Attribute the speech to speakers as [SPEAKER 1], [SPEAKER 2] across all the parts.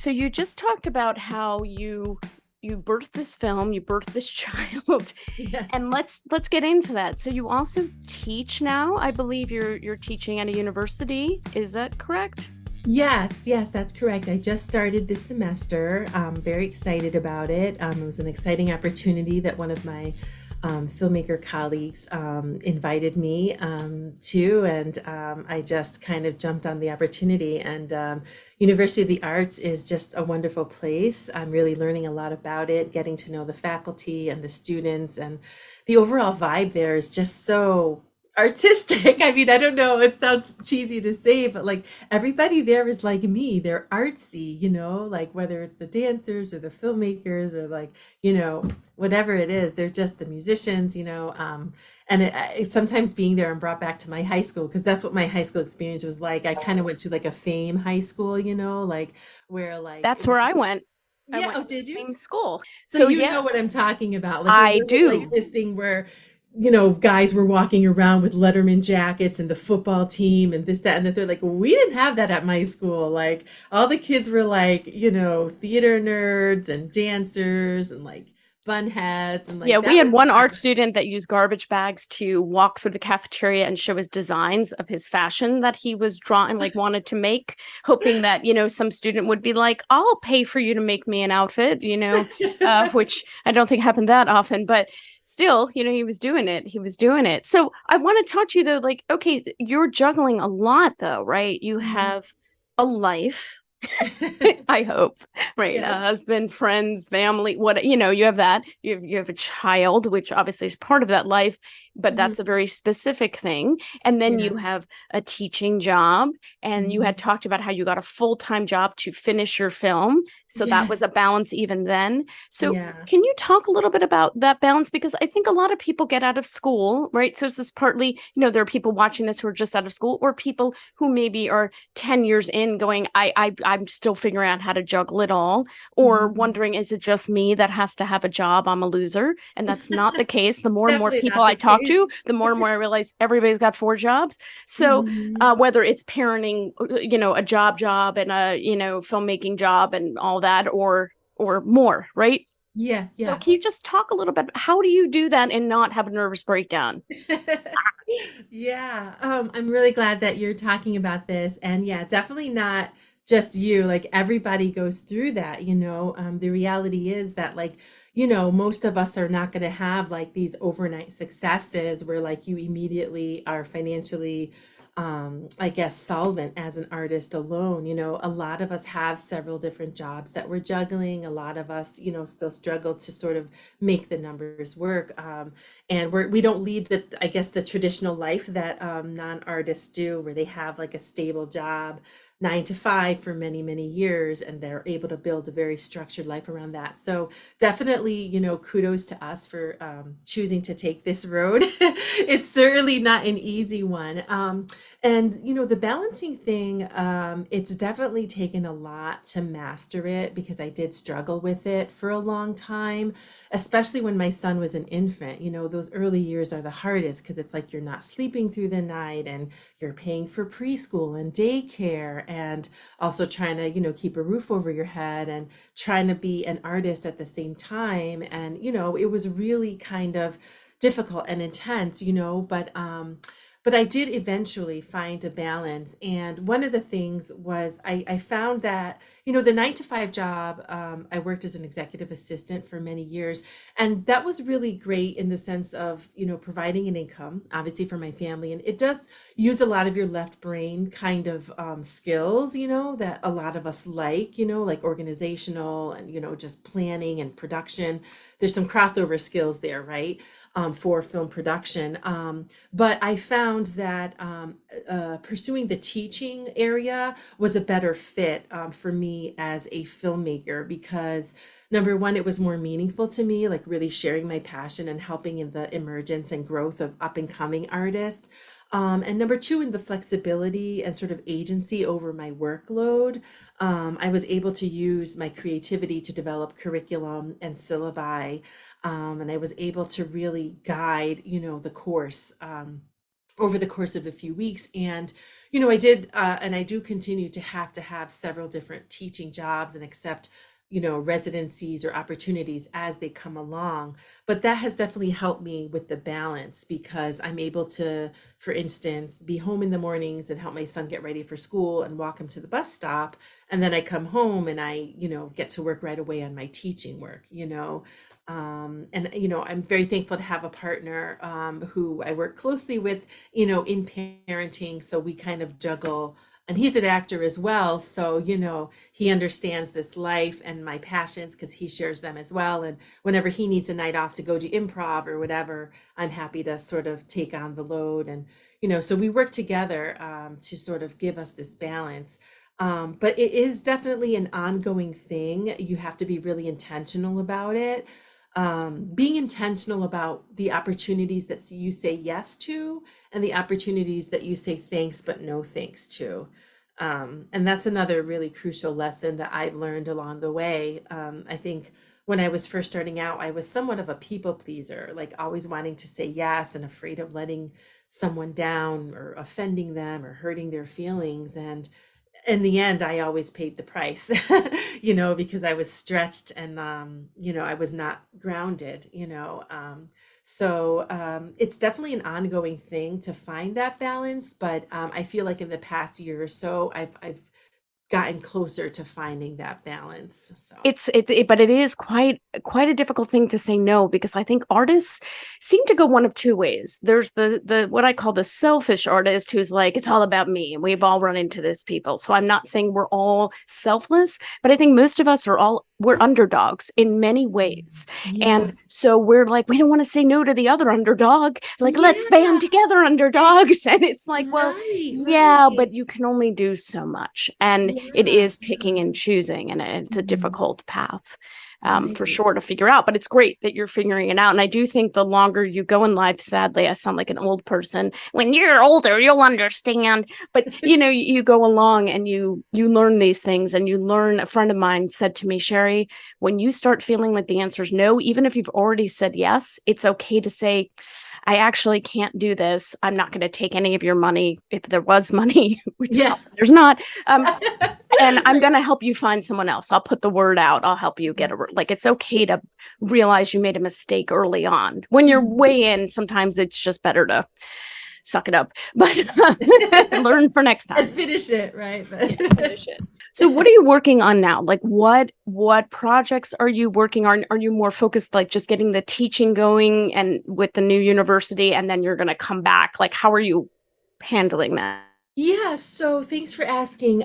[SPEAKER 1] so you just talked about how you birthed this film, you birthed this child,
[SPEAKER 2] Yeah.
[SPEAKER 1] and let's get into that. So you also teach now. I believe you're teaching at a university. Is that correct?
[SPEAKER 2] Yes, yes, that's correct. I just started this semester. I'm very excited about it. It was an exciting opportunity that one of my filmmaker colleagues invited me to, and I just kind of jumped on the opportunity. And University of the Arts is just a wonderful place. I'm really learning a lot about it, getting to know the faculty and the students, and the overall vibe there is just so artistic. I mean, I don't know, it sounds cheesy to say, but like everybody there is like me. They're artsy, like whether it's the dancers or the filmmakers or like, whatever it is, they're just the musicians, and it's sometimes being there and brought back to my high school because that's what my high school experience was like. I kind of went to like a fame high school, like where like
[SPEAKER 1] That's where I went. I
[SPEAKER 2] yeah,
[SPEAKER 1] went
[SPEAKER 2] oh,
[SPEAKER 1] to the
[SPEAKER 2] did you?
[SPEAKER 1] same school.
[SPEAKER 2] So
[SPEAKER 1] So
[SPEAKER 2] you
[SPEAKER 1] yeah,
[SPEAKER 2] know what I'm talking about. Like it
[SPEAKER 1] I
[SPEAKER 2] wasn't like
[SPEAKER 1] do.
[SPEAKER 2] this thing where, guys were walking around with Letterman jackets and the football team and this, that, and the third. Like we didn't have that at my school. Like all the kids were like, theater nerds and dancers and like bun heads and
[SPEAKER 1] Yeah,
[SPEAKER 2] like
[SPEAKER 1] we
[SPEAKER 2] that
[SPEAKER 1] had
[SPEAKER 2] was
[SPEAKER 1] one art
[SPEAKER 2] fun.
[SPEAKER 1] student that used garbage bags to walk through the cafeteria and show his designs of his fashion that he was drawing, like wanted to make, hoping that, some student would be like, I'll pay for you to make me an outfit, which I don't think happened that often, but still, he was doing it. He was doing it. So I want to talk to you though, like, okay, you're juggling a lot though, right? You
[SPEAKER 2] Mhm.
[SPEAKER 1] have a life. I hope, right? A
[SPEAKER 2] Yes.
[SPEAKER 1] husband, friends, family, what you have that. You have a child, which obviously is part of that life, but
[SPEAKER 2] Mhm.
[SPEAKER 1] that's a very specific thing. And then
[SPEAKER 2] Yeah.
[SPEAKER 1] you have a teaching job, and you had
[SPEAKER 2] Mhm.
[SPEAKER 1] talked about how you got a full-time job to finish your film. So that
[SPEAKER 2] Yeah.
[SPEAKER 1] was a balance even then. So
[SPEAKER 2] Yeah.
[SPEAKER 1] can you talk a little bit about that balance? Because I think a lot of people get out of school, right? So this is partly, there are people watching this who are just out of school, or people who maybe are 10 years in going, I'm still figuring out how to juggle it all, or
[SPEAKER 2] Mhm.
[SPEAKER 1] wondering, is it just me that has to have a job? I'm a loser. And that's not the case. The more and more
[SPEAKER 2] Definitely
[SPEAKER 1] people
[SPEAKER 2] not
[SPEAKER 1] I
[SPEAKER 2] the
[SPEAKER 1] talk
[SPEAKER 2] case.
[SPEAKER 1] to, the more and more I realize everybody's got four jobs. So
[SPEAKER 2] Mhm.
[SPEAKER 1] whether it's parenting, a job and a, filmmaking job and all that, or more, right?
[SPEAKER 2] Yeah,
[SPEAKER 1] So
[SPEAKER 2] yeah.
[SPEAKER 1] can you just talk a little bit? How do you do that and not have a nervous breakdown?
[SPEAKER 2] Yeah, I'm really glad that you're talking about this. And yeah, definitely not just you. Like everybody goes through that, The reality is that, like, most of us are not going to have like these overnight successes where like you immediately are financially, I guess, solvent as an artist alone. A lot of us have several different jobs that we're juggling. A lot of us, still struggle to sort of make the numbers work. And we don't lead the, I guess, the traditional life that non-artists do, where they have like a stable job, 9 to 5 for many many years, and they're able to build a very structured life around that. So definitely, kudos to us for choosing to take this road. It's certainly not an easy one. And the balancing thing, it's definitely taken a lot to master it because I did struggle with it for a long time, especially when my son was an infant. Those early years are the hardest because it's like you're not sleeping through the night and you're paying for preschool and daycare and also trying to, keep a roof over your head and trying to be an artist at the same time. And, it was really kind of difficult and intense, but I did eventually find a balance. And one of the things was I found that, the 9 to 5 job, I worked as an executive assistant for many years. And that was really great in the sense of, providing an income, obviously, for my family. And it does use a lot of your left brain kind of skills, that a lot of us like organizational and, just planning and production. There's some crossover skills there, right? For film production. But I found that pursuing the teaching area was a better fit for me as a filmmaker because number one, it was more meaningful to me, like really sharing my passion and helping in the emergence and growth of up and coming artists. And number two, in the flexibility and sort of agency over my workload, I was able to use my creativity to develop curriculum and syllabi, and I was able to really guide, the course. over the course of a few weeks. And, I did, and I do continue to have several different teaching jobs and accept, residencies or opportunities as they come along. But that has definitely helped me with the balance because I'm able to, for instance, be home in the mornings and help my son get ready for school and walk him to the bus stop. And then I come home and I, get to work right away on my teaching work. And I'm very thankful to have a partner who I work closely with, in parenting. So we kind of juggle, and he's an actor as well. So, he understands this life and my passions because he shares them as well. And whenever he needs a night off to go do improv or whatever, I'm happy to sort of take on the load. And, so we work together to sort of give us this balance. But it is definitely an ongoing thing. You have to be really intentional about it. Being intentional about the opportunities that you say yes to and the opportunities that you say thanks but no thanks to. And that's another really crucial lesson that I've learned along the way. I think when I was first starting out, I was somewhat of a people pleaser, like always wanting to say yes and afraid of letting someone down or offending them or hurting their feelings. And in the end, I always paid the price, because I was stretched and, I was not grounded. So it's definitely an ongoing thing to find that balance. But I feel like in the past year or so, I've gotten closer to finding that balance. So,
[SPEAKER 1] But it is quite a difficult thing to say no, because I think artists seem to go one of two ways. There's the what I call the selfish artist, who's like, it's all about me. And we've all run into this, people. So I'm not saying we're all selfless, but I think most of us we're underdogs in many ways.
[SPEAKER 2] yeah,
[SPEAKER 1] And so we're like, we don't want to say no to the other underdog. Like, let's band
[SPEAKER 2] yeah,
[SPEAKER 1] together, underdogs. And it's like, well,
[SPEAKER 2] right,
[SPEAKER 1] yeah,
[SPEAKER 2] right.
[SPEAKER 1] but you can only do so much. And it
[SPEAKER 2] Yeah,
[SPEAKER 1] is picking and choosing, and it's a
[SPEAKER 2] mhm,
[SPEAKER 1] difficult path, for
[SPEAKER 2] right.
[SPEAKER 1] sure, to figure out. But it's great that you're figuring it out. And I do think the longer you go in life, sadly, I sound like an old person. When you're older, you'll understand. But you go along and you learn these things, and you learn. A friend of mine said to me, Sherry, when you start feeling like the answer is no, even if you've already said yes, it's okay to say, I actually can't do this. I'm not going to take any of your money, if there was money, which
[SPEAKER 2] Yeah.
[SPEAKER 1] probably there's not. And I'm
[SPEAKER 2] Right.
[SPEAKER 1] going to help you find someone else. I'll put the word out. I'll help you get like, it's okay to realize you made a mistake early on. When you're
[SPEAKER 2] Mhm.
[SPEAKER 1] way in, sometimes it's just better to suck it up, but learn for next
[SPEAKER 2] And
[SPEAKER 1] time.
[SPEAKER 2] finish it, right?
[SPEAKER 1] Yeah, finish it. So what are you working on now? Like, what projects are you working on? Are you more focused, like, just getting the teaching going and with the new university, and then you're going to come back? Like, how are you handling that?
[SPEAKER 2] Yeah, so thanks for asking.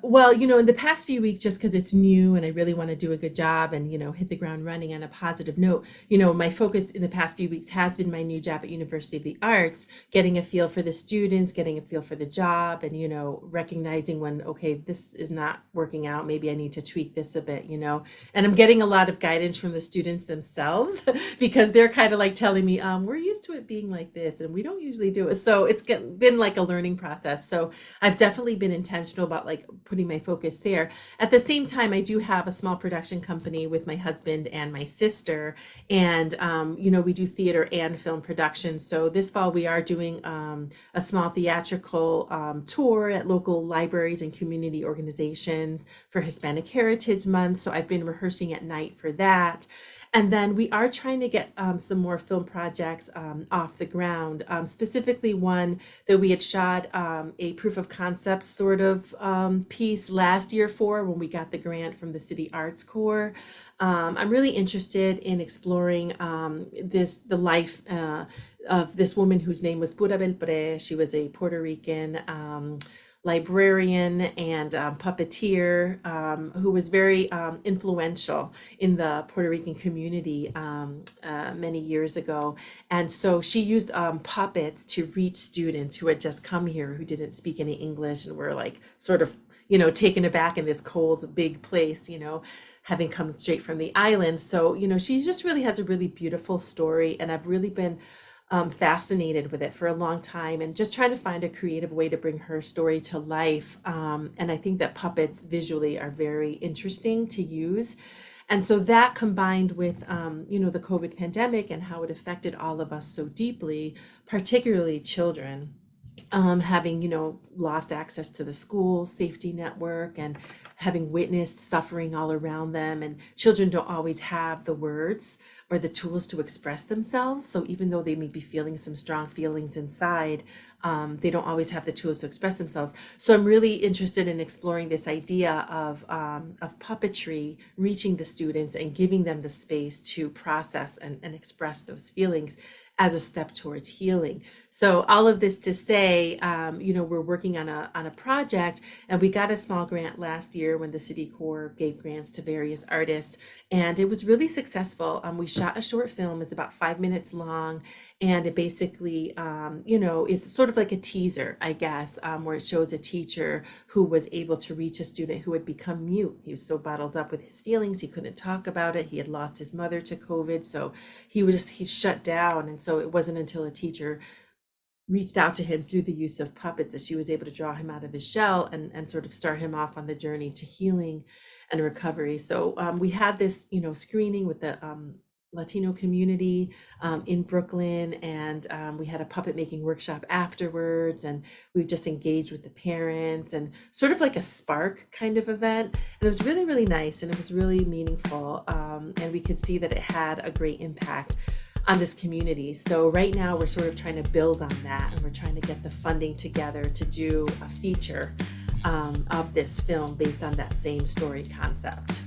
[SPEAKER 2] Well, in the past few weeks, just because it's new and I really want to do a good job and, hit the ground running on a positive note, my focus in the past few weeks has been my new job at University of the Arts, getting a feel for the students, getting a feel for the job, and, recognizing when, okay, this is not working out, maybe I need to tweak this a bit. And I'm getting a lot of guidance from the students themselves because they're kind of like telling me, we're used to it being like this and we don't usually do it. So it's been like a learning process. So I've definitely been intentional about like putting my focus there. At the same time, I do have a small production company with my husband and my sister, and we do theater and film production. So this fall we are doing a small theatrical tour at local libraries and community organizations for Hispanic Heritage Month. So I've been rehearsing at night for that. And then we are trying to get some more film projects off the ground, specifically one that we had shot a proof of concept sort of piece last year for when we got the grant from the City Arts Corps. I'm really interested in exploring the life of this woman whose name was Pura Belpre. She was a Puerto Rican librarian and puppeteer who was very influential in the Puerto Rican community many years ago. And so she used puppets to reach students who had just come here who didn't speak any English and were like sort of, taken aback in this cold, big place, having come straight from the island. So, she just really has a really beautiful story. And I've really been fascinated with it for a long time and just trying to find a creative way to bring her story to life. And I think that puppets visually are very interesting to use. And so that combined with, the COVID pandemic and how it affected all of us so deeply, particularly children, having lost access to the school safety network and having witnessed suffering all around them, and children don't always have the words or the tools to express themselves, so even though they may be feeling some strong feelings inside, they don't always have the tools to express themselves. So I'm really interested in exploring this idea of puppetry reaching the students and giving them the space to process and express those feelings as a step towards healing. So all of this to say, we're working on a project, and we got a small grant last year when the City Corps gave grants to various artists, and it was really successful. We shot a short film. It's about 5 minutes long, and it basically, is sort of like a teaser, I guess, where it shows a teacher who was able to reach a student who had become mute. He was so bottled up with his feelings, he couldn't talk about it. He had lost his mother to COVID, so he shut down. And so it wasn't until a teacher reached out to him through the use of puppets that she was able to draw him out of his shell and sort of start him off on the journey to healing and recovery. So we had this, screening with the Latino community in Brooklyn, and we had a puppet making workshop afterwards, and we just engaged with the parents and sort of like a spark kind of event. And it was really, really nice, and it was really meaningful, and we could see that it had a great impact on this community. So right now we're sort of trying to build on that, and we're trying to get the funding together to do a feature of this film based on that same story concept.